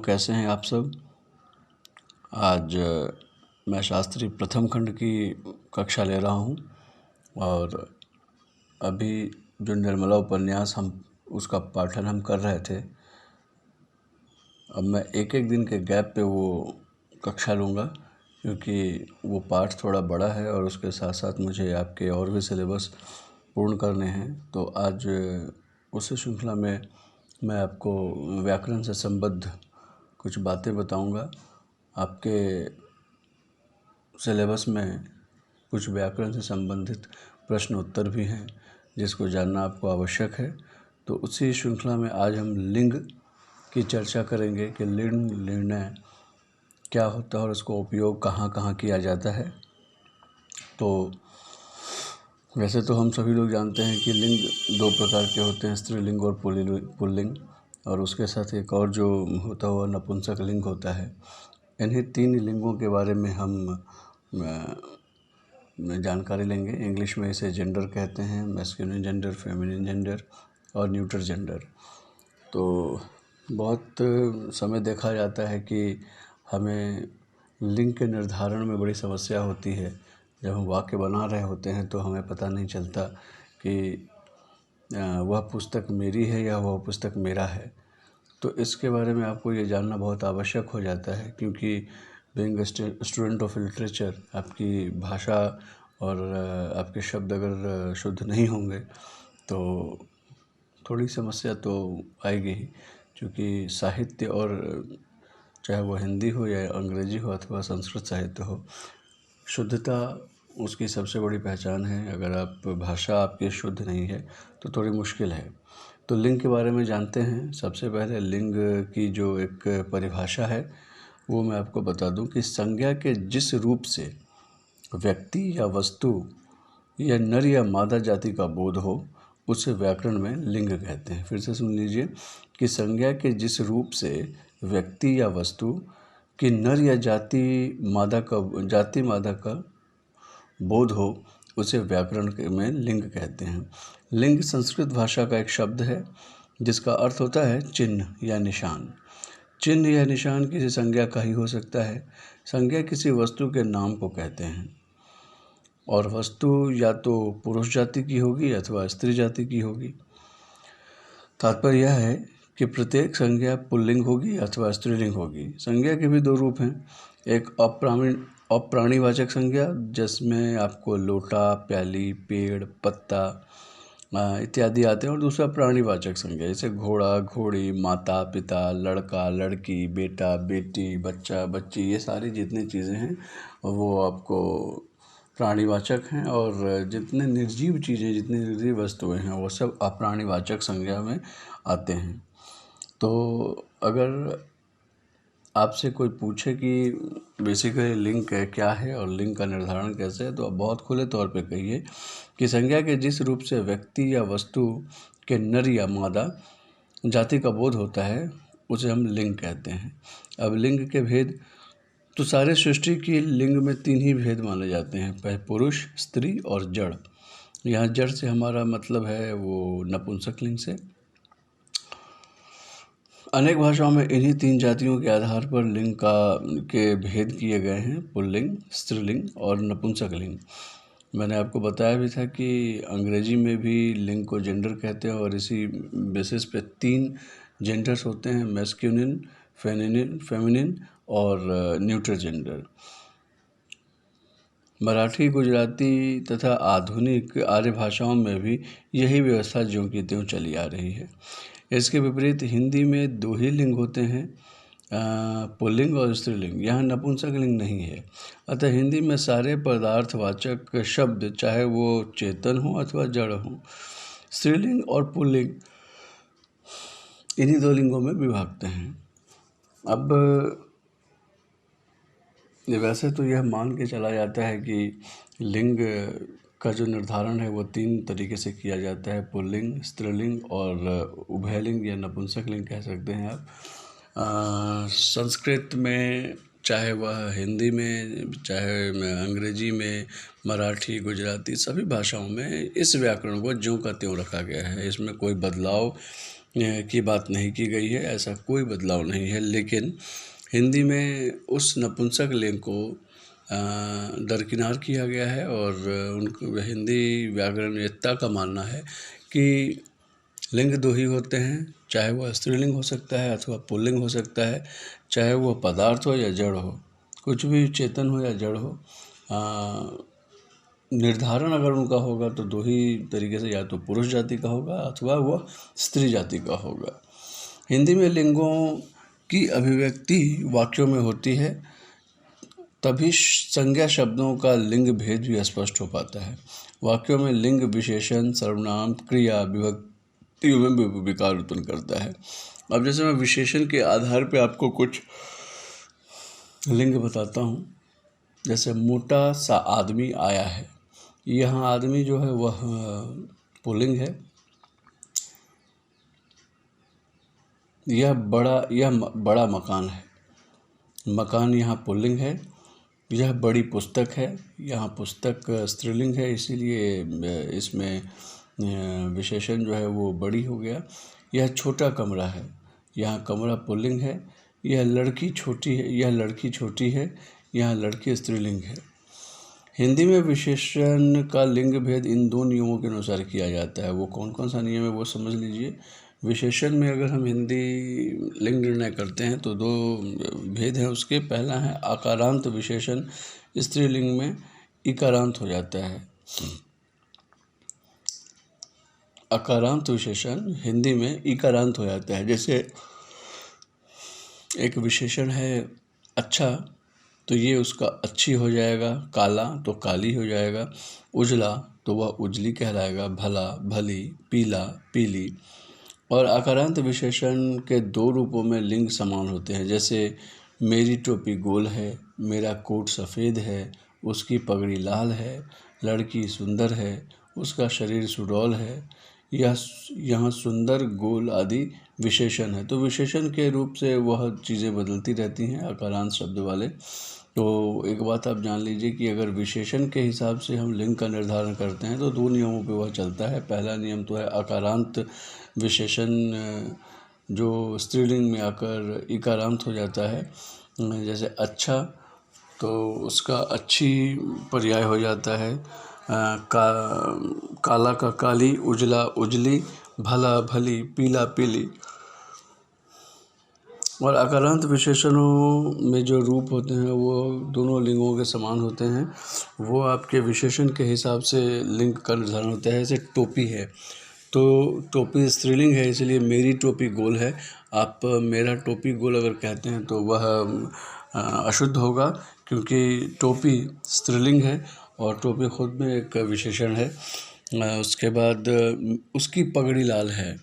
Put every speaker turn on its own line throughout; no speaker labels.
कैसे हैं आप सब। आज मैं शास्त्री प्रथम खंड की कक्षा ले रहा हूं और अभी जो निर्मला उपन्यास हम उसका पाठन हम कर रहे थे, अब मैं एक एक दिन के गैप पे वो कक्षा लूँगा क्योंकि वो पाठ थोड़ा बड़ा है और उसके साथ साथ मुझे आपके और भी सिलेबस पूर्ण करने हैं। तो आज उसी श्रृंखला में मैं आपको व्याकरण से संबद्ध कुछ बातें बताऊंगा। आपके सिलेबस में कुछ व्याकरण से संबंधित प्रश्न उत्तर भी हैं जिसको जानना आपको आवश्यक है। तो उसी श्रृंखला में आज हम लिंग की चर्चा करेंगे कि लिंग निर्णय क्या होता है और उसको उपयोग कहाँ कहाँ किया जाता है। तो वैसे तो हम सभी लोग जानते हैं कि लिंग दो प्रकार के होते हैं, स्त्रीलिंग और पुल्लिंग, और उसके साथ एक और जो होता हुआ नपुंसक लिंग होता है। इन्हीं तीन लिंगों के बारे में हम जानकारी लेंगे। इंग्लिश में इसे जेंडर कहते हैं, मैस्कुलिन जेंडर, फेमिनिन जेंडर और न्यूट्रल जेंडर। तो बहुत समय देखा जाता है कि हमें लिंग के निर्धारण में बड़ी समस्या होती है। जब हम वाक्य बना रहे होते हैं तो हमें पता नहीं चलता कि वह पुस्तक मेरी है या वह पुस्तक मेरा है। तो इसके बारे में आपको ये जानना बहुत आवश्यक हो जाता है क्योंकि बीइंग स्टूडेंट ऑफ लिटरेचर, आपकी भाषा और आपके शब्द अगर शुद्ध नहीं होंगे तो थोड़ी समस्या तो आएगी ही, क्योंकि साहित्य और चाहे वो हिंदी हो या अंग्रेजी हो अथवा संस्कृत साहित्य हो, शुद्धता उसकी सबसे बड़ी पहचान है। अगर आप भाषा आपकी शुद्ध नहीं है तो थोड़ी मुश्किल है। तो लिंग के बारे में जानते हैं। सबसे पहले लिंग की जो एक परिभाषा है वो मैं आपको बता दूं कि संज्ञा के जिस रूप से व्यक्ति या वस्तु या नर या मादा जाति का बोध हो उसे व्याकरण में लिंग कहते हैं। फिर से सुन लीजिए कि संज्ञा के जिस रूप से व्यक्ति या वस्तु की नर या जाति मादा का बोध हो उसे व्याकरण में लिंग कहते हैं। लिंग संस्कृत भाषा का एक शब्द है जिसका अर्थ होता है चिन्ह या निशान। चिन्ह या निशान किसी संज्ञा का ही हो सकता है। संज्ञा किसी वस्तु के नाम को कहते हैं और वस्तु या तो पुरुष जाति की होगी अथवा स्त्री जाति की होगी। तात्पर्य यह है कि प्रत्येक संज्ञा पुल्लिंग होगी अथवा स्त्रीलिंग होगी। संज्ञा के भी दो रूप हैं, एक अप्राणीवाचक संज्ञा जिसमें आपको लोटा, प्याली, पेड़, पत्ता इत्यादि आते हैं, और दूसरा प्राणीवाचक संज्ञा जैसे घोड़ा, घोड़ी, माता, पिता, लड़का, लड़की, बेटा, बेटी, बच्चा, बच्ची, ये सारी जितनी चीज़ें हैं वो आपको प्राणीवाचक हैं, और जितने निर्जीव चीज़ें, जितनी निर्जीव वस्तुएं हैं वो सब अप्राणीवाचक संज्ञा में आते हैं। तो अगर आपसे कोई पूछे कि बेसिकली लिंग क्या है और लिंग का निर्धारण कैसे है, तो आप बहुत खुले तौर पे कहिए कि संज्ञा के जिस रूप से व्यक्ति या वस्तु के नर या मादा जाति का बोध होता है उसे हम लिंग कहते हैं। अब लिंग के भेद तो सारे सृष्टि की लिंग में तीन ही भेद माने जाते हैं, पहले पुरुष, स्त्री और जड़। यहाँ जड़ से हमारा मतलब है वो नपुंसक लिंग से। अनेक भाषाओं में इन्हीं तीन जातियों के आधार पर लिंग के भेद किए गए हैं, पुल्लिंग, स्त्रीलिंग और नपुंसक लिंग। मैंने आपको बताया भी था कि अंग्रेजी में भी लिंग को जेंडर कहते हैं और इसी बेसिस पे तीन जेंडर्स होते हैं, मैस्कुलिन, फेमिनिन और न्यूट्रल जेंडर। मराठी, गुजराती तथा आधुनिक आर्य भाषाओं में भी यही व्यवस्था ज्यों की त्यों चली आ रही है। इसके विपरीत हिंदी में दो ही लिंग होते हैं, पुल्लिंग और स्त्रीलिंग। यहाँ नपुंसक लिंग नहीं है। अतः हिंदी में सारे पदार्थवाचक शब्द चाहे वो चेतन हो अथवा जड़ हो, स्त्रीलिंग और पुल्लिंग इन्हीं दो लिंगों में विभागते हैं। अब वैसे तो यह मान के चला जाता है कि लिंग का जो निर्धारण है वो तीन तरीके से किया जाता है, पुल्लिंग, स्त्रीलिंग और उभयलिंग या नपुंसक लिंग कह सकते हैं आप। संस्कृत में, चाहे वह हिंदी में, चाहे अंग्रेजी में, मराठी, गुजराती, सभी भाषाओं में इस व्याकरण को ज्यों का त्यों रखा गया है। इसमें कोई बदलाव की बात नहीं की गई है, ऐसा कोई बदलाव नहीं है। लेकिन हिंदी में उस नपुंसक लिंग को दरकिनार किया गया है और उनको हिंदी व्याकरणवेत्ता का मानना है कि लिंग दो ही होते हैं, चाहे वह स्त्रीलिंग हो सकता है अथवा पुल्लिंग हो सकता है, चाहे वह पदार्थ हो या जड़ हो, कुछ भी चेतन हो या जड़ हो। निर्धारण अगर उनका होगा तो दो ही तरीके से, या तो पुरुष जाति का होगा अथवा वह स्त्री जाति का होगा। हिंदी में लिंगों की अभिव्यक्ति वाक्यों में होती है, तभी संज्ञा शब्दों का लिंग भेद भी स्पष्ट हो पाता है। वाक्यों में लिंग विशेषण, सर्वनाम, क्रिया, विभक्तियों में विकार उत्पन्न करता है। अब जैसे मैं विशेषण के आधार पे आपको कुछ लिंग बताता हूँ। जैसे मोटा सा आदमी आया है, यहाँ आदमी जो है वह पुल्लिंग है। यह बड़ा मकान है, मकान यहाँ पुल्लिंग है। यह बड़ी पुस्तक है, यहाँ पुस्तक स्त्रीलिंग है, इसीलिए इसमें विशेषण जो है वो बड़ी हो गया। यह छोटा कमरा है, यहाँ कमरा पुल्लिंग है। यह लड़की छोटी है, यहाँ लड़की स्त्रीलिंग है। हिंदी में विशेषण का लिंग भेद इन दो नियमों के अनुसार किया जाता है। वो कौन कौन सा नियम है वो समझ लीजिए। विशेषण में अगर हम हिंदी लिंग निर्णय करते हैं तो दो भेद हैं उसके। पहला है आकारांत विशेषण, स्त्रीलिंग में इकारांत हो जाता है। आकारांत विशेषण हिंदी में इकारांत हो जाता है। जैसे एक विशेषण है अच्छा, तो ये उसका अच्छी हो जाएगा। काला तो काली हो जाएगा। उजला तो वह उजली कहलाएगा। भला भली, पीला पीली। और आकारांत विशेषण के दो रूपों में लिंग समान होते हैं। जैसे मेरी टोपी गोल है, मेरा कोट सफ़ेद है, उसकी पगड़ी लाल है, लड़की सुंदर है, उसका शरीर सुडौल है। यहाँ सुंदर, गोल आदि विशेषण है। तो विशेषण के रूप से वह चीज़ें बदलती रहती हैं आकारांत शब्द वाले। तो एक बात आप जान लीजिए कि अगर विशेषण के हिसाब से हम लिंग का निर्धारण करते हैं तो दो नियमों पे वह चलता है। पहला नियम तो है आकारांत विशेषण जो स्त्रीलिंग में आकर इकारांत हो जाता है। जैसे अच्छा तो उसका अच्छी पर्याय हो जाता है। काला का काली, उजला उजली, भला भली, पीला पीली। और आकारांत विशेषणों में जो रूप होते हैं वो दोनों लिंगों के समान होते हैं। वो आपके विशेषण के हिसाब से लिंग का निर्धारण होता है। जैसे टोपी है तो टोपी स्त्रीलिंग है, इसलिए मेरी टोपी गोल है। आप मेरा टोपी गोल अगर कहते हैं तो वह अशुद्ध होगा, क्योंकि टोपी स्त्रीलिंग है और टोपी खुद में एक विशेषण है। उसके बाद उसकी पगड़ी लाल है।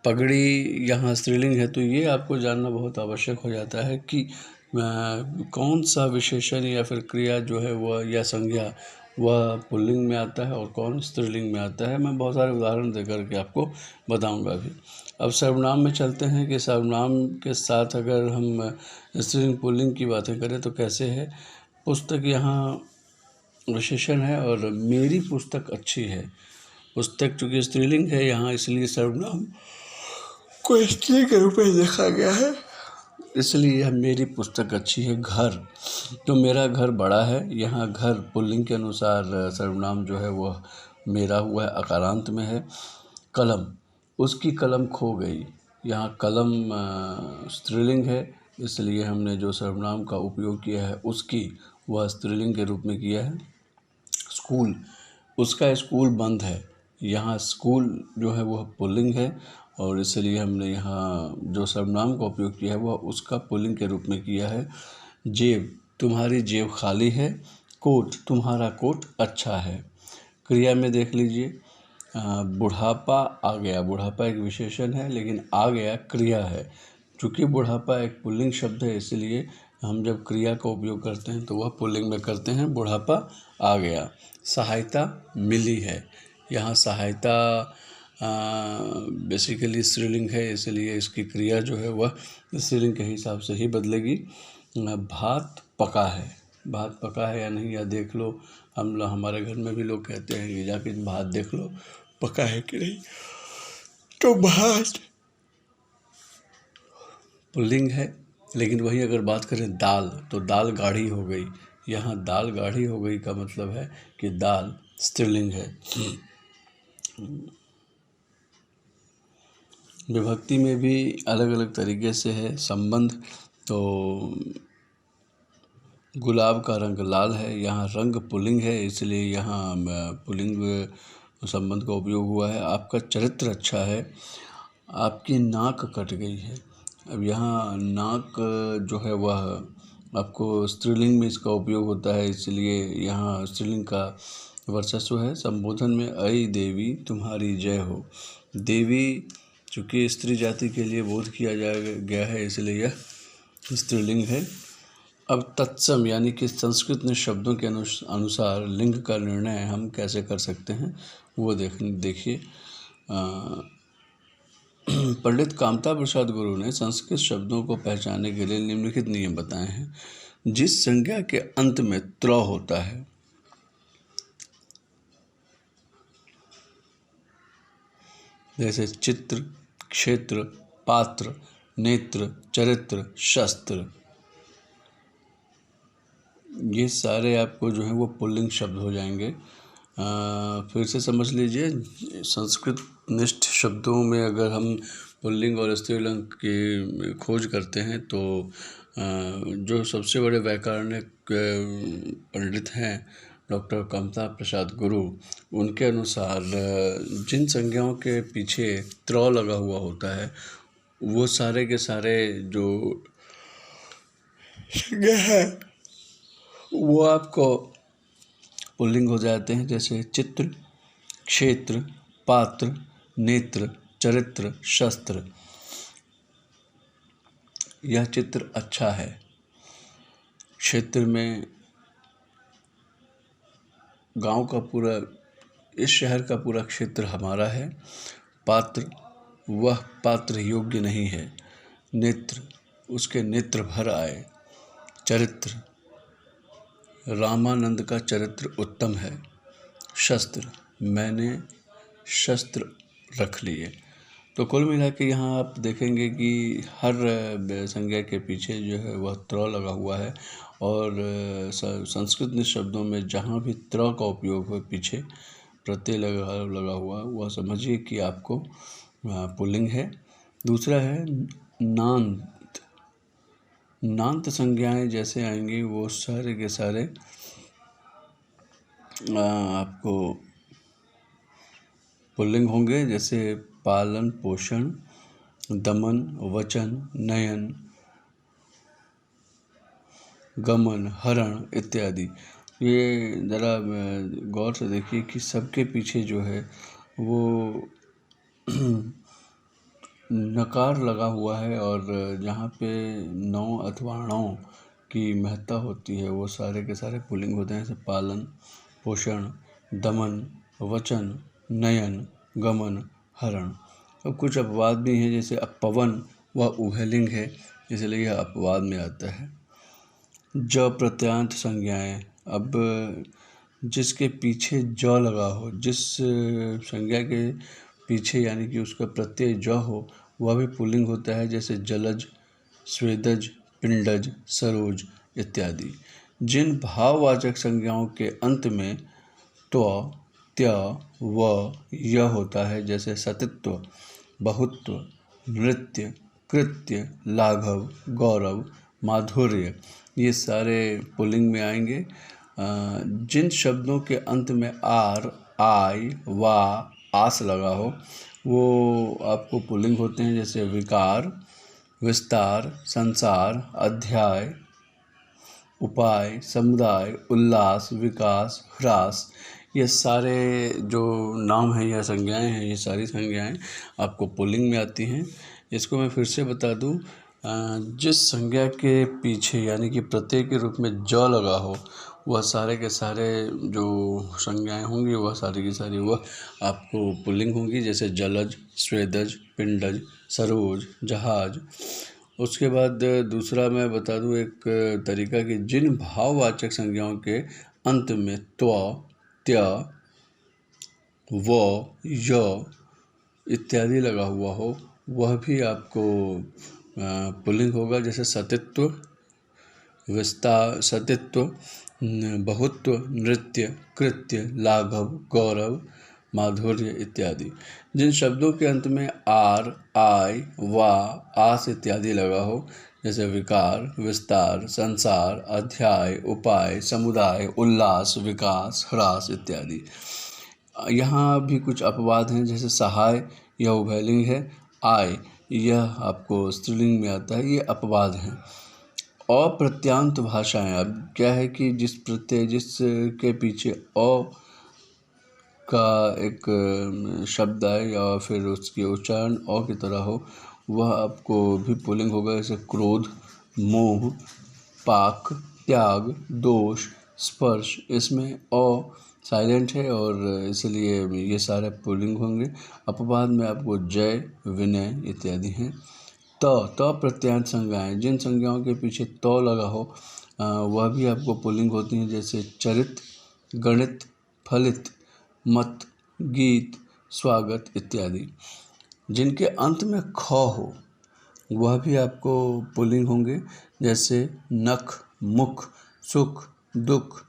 पगड़ी यहाँ स्त्रीलिंग है, तो ये आपको जानना बहुत आवश्यक हो जाता है कि कौन सा विशेषण या फिर क्रिया जो है वह या संज्ञा वह पुल्लिंग में आता है और कौन स्त्रीलिंग में आता है। मैं बहुत सारे उदाहरण दे करके आपको बताऊंगा अभी। अब सर्वनाम में चलते हैं कि सर्वनाम के साथ अगर हम स्त्रीलिंग पुल्लिंग की बातें करें तो कैसे है। पुस्तक यहाँ विशेषण है और मेरी पुस्तक अच्छी है। पुस्तक चूँकि स्त्रीलिंग है यहाँ, इसलिए सर्वनाम को स्त्री के रूप में देखा गया है, इसलिए यह मेरी पुस्तक अच्छी है। घर तो मेरा घर बड़ा है, यहाँ घर पुल्लिंग के अनुसार सर्वनाम जो है वह मेरा हुआ है, अकारांत में है। कलम, उसकी कलम खो गई, यहाँ कलम स्त्रीलिंग है, इसलिए हमने जो सर्वनाम का उपयोग किया है उसकी वह स्त्रीलिंग के रूप में किया है। स्कूल, उसका स्कूल बंद है, यहाँ स्कूल जो है वह पुल्लिंग है और इसलिए हमने यहाँ जो सर्वनाम का उपयोग किया है वह उसका पुल्लिंग के रूप में किया है। जेब, तुम्हारी जेब खाली है। कोट, तुम्हारा कोट अच्छा है। क्रिया में देख लीजिए, बुढ़ापा आ गया, बुढ़ापा एक विशेषण है लेकिन आ गया क्रिया है। चूँकि बुढ़ापा एक पुल्लिंग शब्द है, इसलिए हम जब क्रिया का उपयोग करते हैं तो वह पुल्लिंग में करते हैं, बुढ़ापा आ गया। सहायता मिली है, यहाँ सहायता बेसिकली स्त्रीलिंग है, इसलिए इसकी क्रिया जो है वह स्त्रीलिंग के हिसाब से ही बदलेगी। भात पका है, भात पका है या नहीं या देख लो। हमारे घर में भी लोग कहते हैं कि जाके भात देख लो पका है कि नहीं। तो भात पुल्लिंग है, लेकिन वही अगर बात करें दाल, तो दाल गाढ़ी हो गई। यहाँ दाल गाढ़ी हो गई का मतलब है कि दाल स्त्रीलिंग है। विभक्ति में भी अलग अलग तरीके से है संबंध। तो गुलाब का रंग लाल है, यहाँ रंग पुल्लिंग है, इसलिए यहाँ पुल्लिंग संबंध का उपयोग हुआ है। आपका चरित्र अच्छा है, आपकी नाक कट गई है। अब यहाँ नाक जो है वह आपको स्त्रीलिंग में इसका उपयोग होता है, इसलिए यहाँ स्त्रीलिंग का वर्चस्व है। संबोधन में अई देवी तुम्हारी जय हो। देवी चूँकि स्त्री जाति के लिए बोध किया गया है, इसलिए यह स्त्रीलिंग है। अब तत्सम यानी कि संस्कृत में शब्दों के अनुसार लिंग का निर्णय हम कैसे कर सकते हैं, वो देखिए। पंडित कामता प्रसाद गुरु ने संस्कृत शब्दों को पहचानने के लिए निम्नलिखित नियम बताए हैं। जिस संज्ञा के अंत में त्र होता है, जैसे चित्र, क्षेत्र, पात्र, नेत्र, चरित्र, शस्त्र, ये सारे आपको जो है वो पुल्लिंग शब्द हो जाएंगे। फिर से समझ लीजिए, संस्कृत निष्ठ शब्दों में अगर हम पुल्लिंग और स्त्रीलिंग की खोज करते हैं तो जो सबसे बड़े वैकरणिक पंडित हैं डॉक्टर कामता प्रसाद गुरु, उनके अनुसार जिन संज्ञाओं के पीछे त्र लगा हुआ होता है वो सारे के सारे जो संज्ञा है वो आपको पुल्लिंग हो जाते हैं। जैसे चित्र, क्षेत्र, पात्र, नेत्र, चरित्र, शस्त्र। यह चित्र अच्छा है। क्षेत्र में गांव का पूरा, इस शहर का पूरा क्षेत्र हमारा है। पात्र, वह पात्र योग्य नहीं है। नेत्र, उसके नेत्र भर आए। चरित्र, रामानंद का चरित्र उत्तम है। शस्त्र, मैंने शस्त्र रख लिए। तो कुल मिला के यहाँ आप देखेंगे कि हर संज्ञा के पीछे जो है वह त्र लगा हुआ है। और संस्कृत शब्दों में जहाँ भी त्र का उपयोग हो पीछे प्रत्यय लगा हुआ, वह समझिए कि आपको पुल्लिंग है। दूसरा है नांत। नांत संज्ञाएं जैसे आएंगी वो सारे के सारे आपको पुल्लिंग होंगे। जैसे पालन पोषण, दमन, वचन, नयन, गमन, हरण इत्यादि। ये ज़रा गौर से देखिए कि सबके पीछे जो है वो नकार लगा हुआ है, और जहाँ पे नौ अथवा णों की महत्ता होती है वो सारे के सारे पुल्लिंग होते हैं। जैसे पालन, पोषण, दमन, वचन, नयन, गमन, हरण। अब कुछ अपवाद भी हैं, जैसे अपवन, वह उभयलिंग है, इसलिए यह अपवाद में आता है। ज प्रत्यांत संज्ञाएं, अब जिसके पीछे ज लगा हो, जिस संज्ञा के पीछे यानी कि उसका प्रत्यय ज हो, वह भी पुल्लिंग होता है। जैसे जलज, स्वेदज, पिंडज, सरोज इत्यादि। जिन भाववाचक संज्ञाओं के अंत में त्व, त्य, व, य होता है, जैसे सतित्व, बहुत्व, नृत्य, कृत्य, लाघव, गौरव, माधुर्य, ये सारे पुल्लिंग में आएंगे। जिन शब्दों के अंत में आर, आय, वा, आस लगा हो वो आपको पुल्लिंग होते हैं। जैसे विकार, विस्तार, संसार, अध्याय, उपाय, समुदाय, उल्लास, विकास, ह्रास, ये सारे जो नाम हैं या संज्ञाएं हैं, ये सारी संज्ञाएं आपको पुल्लिंग में आती हैं। इसको मैं फिर से बता दूं, जिस संज्ञा के पीछे यानी कि प्रत्यय के रूप में ज लगा हो, वह सारे के सारे जो संज्ञाएं होंगी वह सारी की सारी वह आपको पुल्लिंग होंगी। जैसे जलज, स्वेदज, पिंडज, सरोज, जहाज। उसके बाद दूसरा मैं बता दूं एक तरीका कि जिन भाववाचक संज्ञाओं के अंत में त्व, त्य, व, य इत्यादि लगा हुआ हो वह भी आपको पुल्लिंग होगा। जैसे सतित्व, विस्तार, सतित्व, बहुत्व, नृत्य, कृत्य, लाघव, गौरव, माधुर्य इत्यादि। जिन शब्दों के अंत में आर, आय, वा, आस इत्यादि लगा हो, जैसे विकार, विस्तार, संसार, अध्याय, उपाय, समुदाय, उल्लास, विकास, ह्रास इत्यादि। यहाँ भी कुछ अपवाद हैं, जैसे सहाय, यह उभयलिंग है। आय, यह आपको स्त्रीलिंग में आता है, ये अपवाद हैं। अप्रत्यांत भाषाएं, अब क्या है कि जिस प्रत्यय, जिस के पीछे अ का एक शब्द आए या फिर उसके उच्चारण अ की तरह हो, वह आपको भी पुल्लिंग होगा। जैसे क्रोध, मोह, पाक, त्याग, दोष, स्पर्श, इसमें अ साइलेंट है और इसलिए ये सारे पुल्लिंग होंगे। अपवाद में आपको जय, विनय इत्यादि हैं। त प्रत्यांत संज्ञाएं, जिन संज्ञाओं के पीछे त लगा हो वह भी आपको पुल्लिंग होती हैं। जैसे चरित, गणित, फलित, मत, गीत, स्वागत इत्यादि। जिनके अंत में ख हो वह भी आपको पुल्लिंग होंगे। जैसे नख, मुख, सुख, दुख,